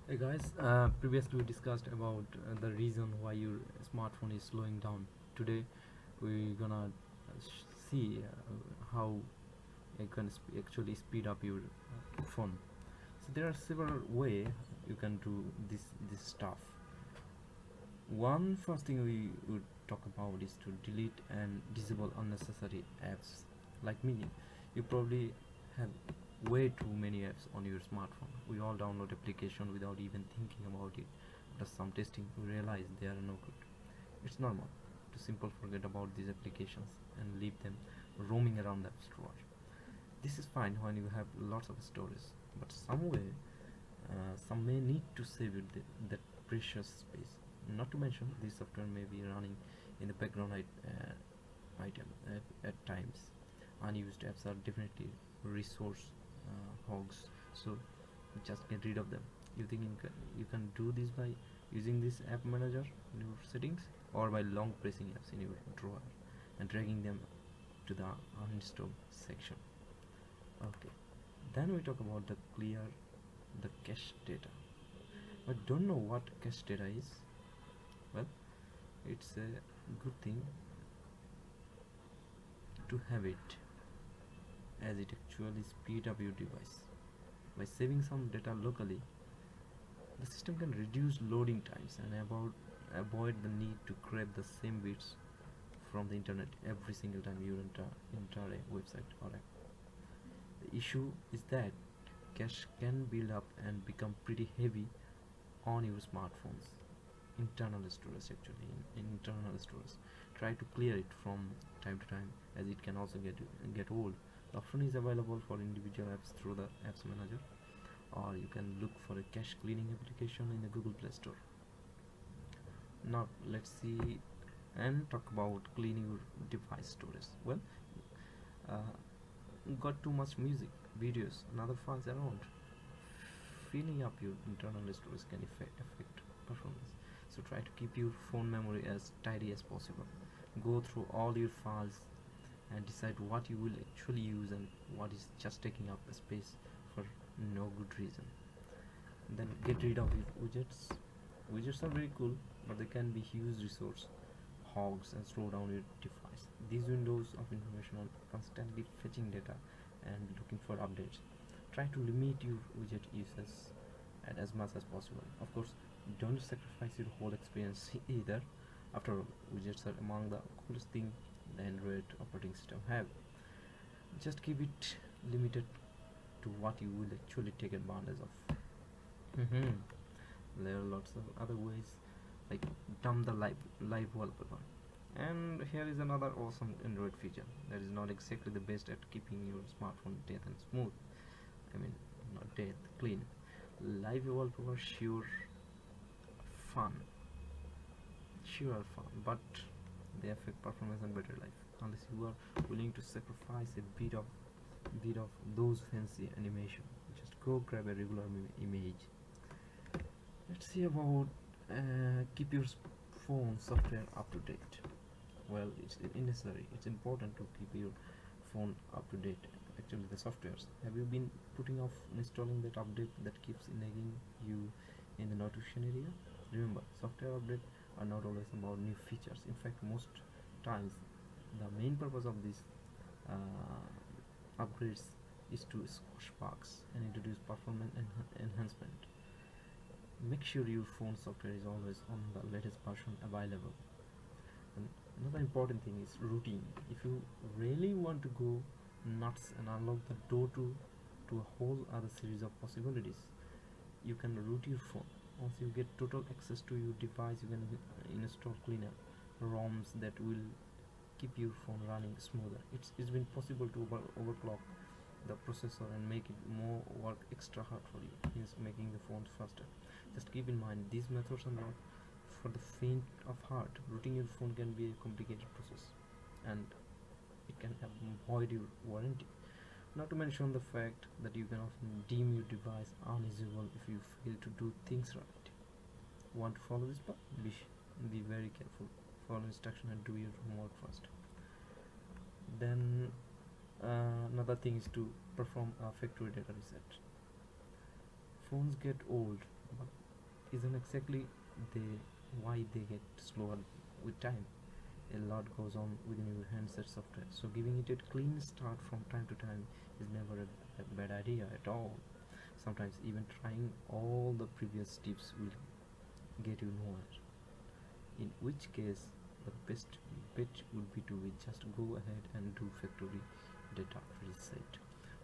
Hey guys, previously we discussed about the reason why your smartphone is slowing down. Today we're gonna see how you can actually speed up your phone. So there are several ways you can do this stuff. One first thing we would talk about is to delete and disable unnecessary apps. Like me, you probably have way too many apps on your smartphone. We all download application without even thinking about it. After some testing, we realize they are no good. It's normal to simply forget about these applications and leave them roaming around the app store. This is fine when you have lots of storage, but some may need to save it that precious space. Not to mention, this software may be running in the background at times. Unused apps are definitely resource hogs, so just get rid of them. You think you can do this by using this app manager in your settings, or by long pressing apps in your drawer and dragging them to the uninstall section. Okay, then we talk about the clear the cache data. I don't know what cache data is. Well, it's a good thing to have it, as it actually speed up your device. By saving some data locally, the system can reduce loading times and avoid the need to grab the same bits from the internet every single time you enter a website or app. The issue is that cache can build up and become pretty heavy on your smartphone's internal storage. Actually, in internal storage, try to clear it from time to time, as it can also get old. The option is available for individual apps through the apps manager, or you can look for a cache cleaning application in the Google Play Store. Now let's see and talk about cleaning your device storage. Well, got too much music, videos and other files around, filling up your internal storage can affect performance. So try to keep your phone memory as tidy as possible. Go through all your files and decide what you will actually use and what is just taking up space for no good reason. Then get rid of your widgets. Widgets are very cool, but they can be huge resource hogs and slow down your device. These windows of information are constantly fetching data and looking for updates. Try to limit your widget uses as much as possible. Of course, don't sacrifice your whole experience either. After all, widgets are among the coolest thing the Android operating system have. Just keep it limited to what you will actually take advantage of. There are lots of other ways, like dump the live wallpaper. And here is another awesome Android feature that is not exactly the best at keeping your smartphone dead and smooth. I mean, not dead, clean. Live wallpaper fun, fun, but they affect performance and battery life unless you are willing to sacrifice a bit of those fancy animation. Just go grab a regular image. Let's see about keep your phone software up to date. Well, it's necessary. It's important to keep your phone up to date. Actually, the softwares. Have you been putting off installing that update that keeps nagging you in the notification area? Remember, software updates are not always about new features. In fact, most times the main purpose of these upgrades is to squash bugs and introduce performance enhancement. Make sure your phone software is always on the latest version available. And another important thing is routing. If you really want to go nuts and unlock the door to a whole other series of possibilities, you can root your phone. Once you get total access to your device, you can install cleaner ROMs that will keep your phone running smoother. It's been possible to overclock the processor and make it more work extra hard for you, hence making the phone faster. Just keep in mind, these methods are not for the faint of heart. Rooting your phone can be a complicated process and it can avoid your warranty. Not to mention the fact that you can often deem your device unusable if you fail to do things right. Want to follow this path? Be very careful. Follow instruction and do your homework first. Then another thing is to perform a factory data reset. Phones get old, but isn't exactly why they get slower with time. A lot goes on within your handset software, so giving it a clean start from time to time is never a bad idea at all. Sometimes even trying all the previous steps will get you nowhere, in which case the best bet would be to just go ahead and do factory data reset.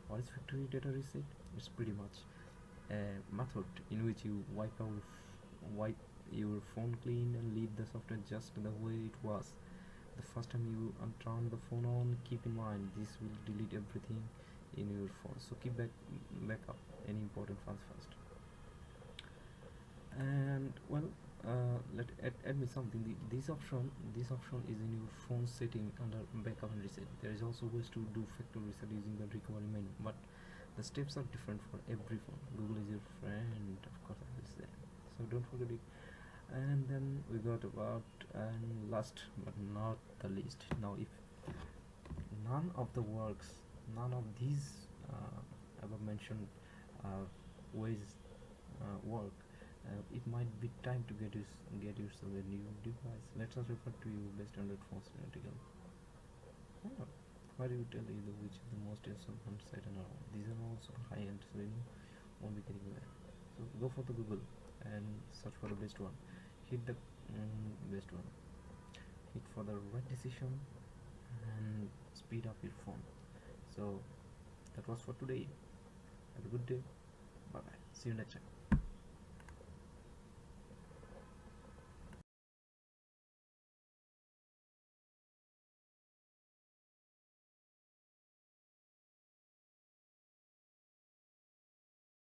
What is factory data reset? It's pretty much a method in which you wipe your phone clean and leave the software just the way it was the first time you turn the phone on. Keep in mind, this will delete everything in your phone, so keep back up any important files first. And well, let add me something. This option is in your phone setting under backup and reset. There is also ways to do factory reset using the recovery menu, but the steps are different for every phone. Google is your friend, of course I will say, so don't forget it. And then we got about, and last but not the least, now none of the works, none of these above mentioned uh, ways work, it might be time to get yourself a new device. Let us refer to you based on that functionality. Yeah. Why do you tell either which is the most useful on site and all? These are also high end, so you won't be getting that. So go for the Google and search for the best one. Hit the best one. Hit for the right decision and speed up your phone. So that was for today. Have a good day. Bye bye. See you next time.